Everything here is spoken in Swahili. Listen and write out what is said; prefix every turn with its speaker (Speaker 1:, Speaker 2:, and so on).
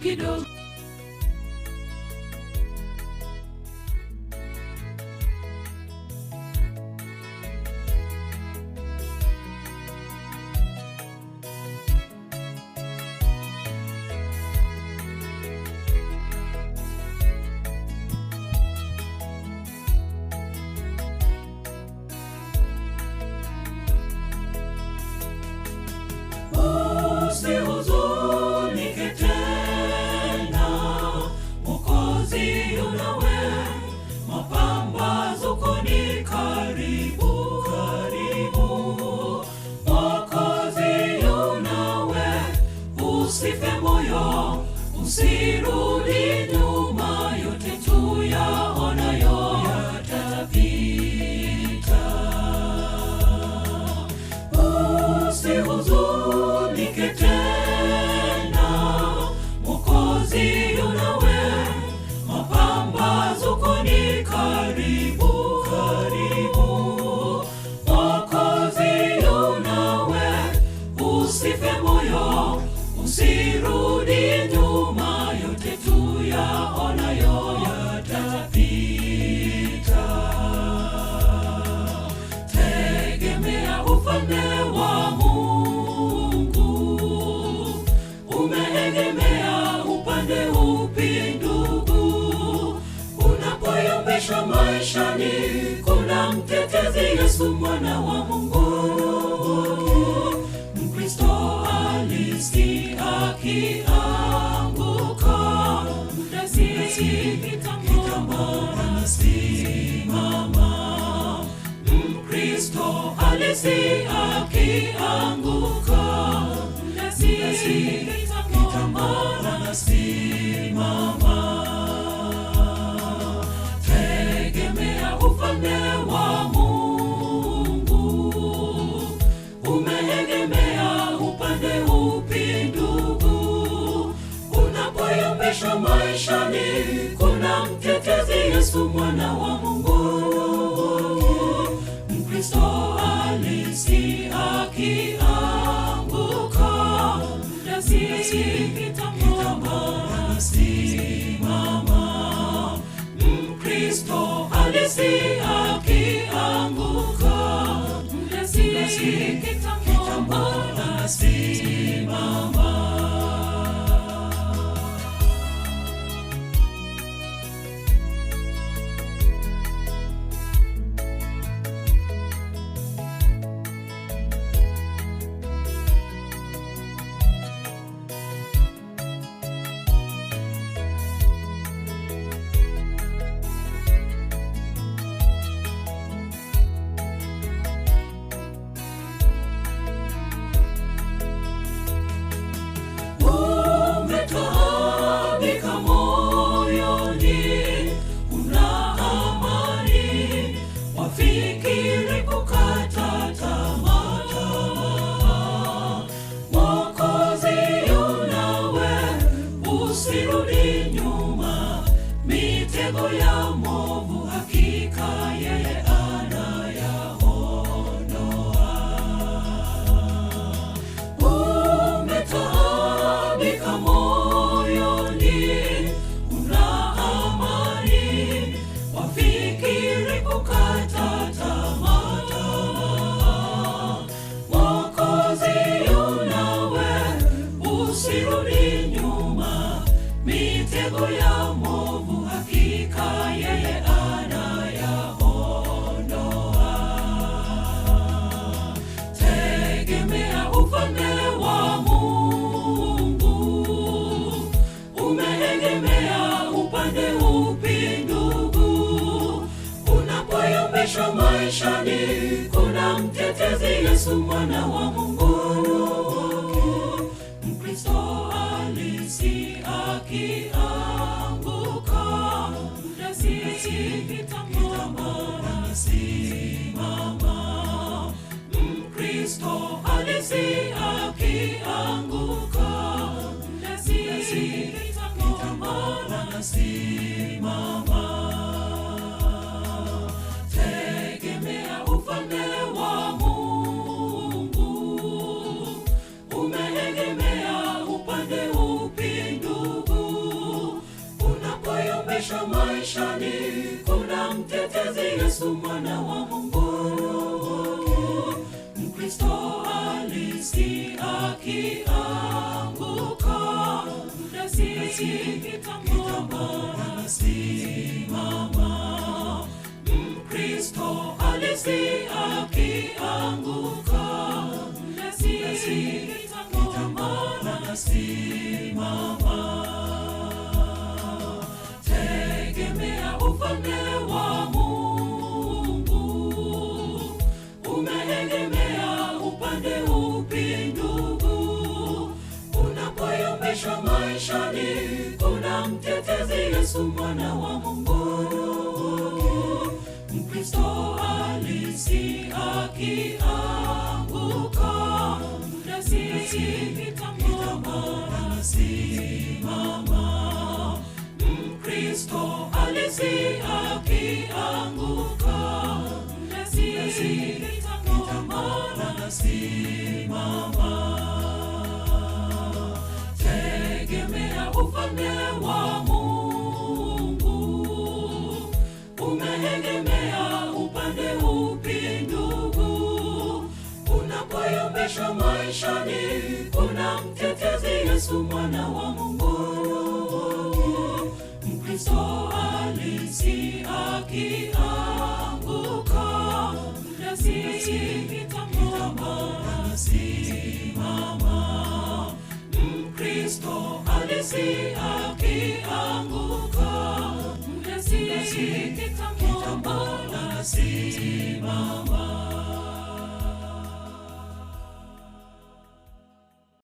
Speaker 1: kidogo.
Speaker 2: Usihuzunike tena, Mwokozi yunawe, mapambazuko ni karibu, karibu. Mwokozi yunawe, usife moyo, usirudi nyuma, yote tuyaonayo yatapita. Usihuzunike tena, Mwokozi yunawe, mapambazuko ni karibu, karibu. Mwokozi yunawe, usife moyo, usirudi nyuma, yote tuyaonayo yatapita. Tegemea ufalme wa Mungu. Umeegemea upande upi ndugu? Unapoyumbishwa maishani, kuna mtetezi, Yesu mwana wa Mungu. Mkristo halisi akianguka, kitambo anasimama. Mkristo halisi akianguka, kitambo anasimama. Tegemea ufalme wa Mungu. Umeegemea upande upi ndugu? Unapoyumbishwa maishani, kuna mtetezi, Yesu mwana wa Mungu. Mkristo halisi akianguka, kitambo anasimama. Mkristo halisi akianguka, kitambo anasimama. Umetaabika moyoni, una amani, wafikiri kukata tamaa. Mwokozi yunawe, usirudi nyuma, mitego ya mwovu hakika yeye anayaondoa. Umetaabika moyoni, una amani, wafikiri kukata tamaa. Mwokozi yunawe, usirudi nyuma, mitego ya mwovu hakika yeye anayaondoa. Tegemea ufalme wa Mungu. Umeegemea upande upi ndugu? Unapoyumbishwa maishani, kuna mtetezi, Yesu mwana wa Mungu. Mkristo halisi akianguka, kitambo anasimama. Mkristo halisi akianguka, kitambo anasimama. Tegemea ufalme wa Mungu. Umeegemea upande upi ndugu? Yesu mwana wa Mungu. Mkristo halisi akianguka, mdasi kitambo anasimama. Mkristo halisi akianguka, mdasi kitambo anasimama. Tegemea ufalme wa Mungu. Umeegemea upande upi ndugu? Unapoyumbishwa maishani, kuna mtetezi, Yesu mwana wa Mungu. Mkristo halisi akianguka, mdasi kitambo anasimama. Mkristo halisi akianguka, mdasi kitambo anasimama. Tegemea ufalme wa Mungu. Umeegemea upande upi ndugu? Unapoyumbishwa maishani, kuna mtetezi, Yesu mwana wa Mungu. Mkristo halisi akianguka, mdasi kitambo anasimama. Mkristo halisi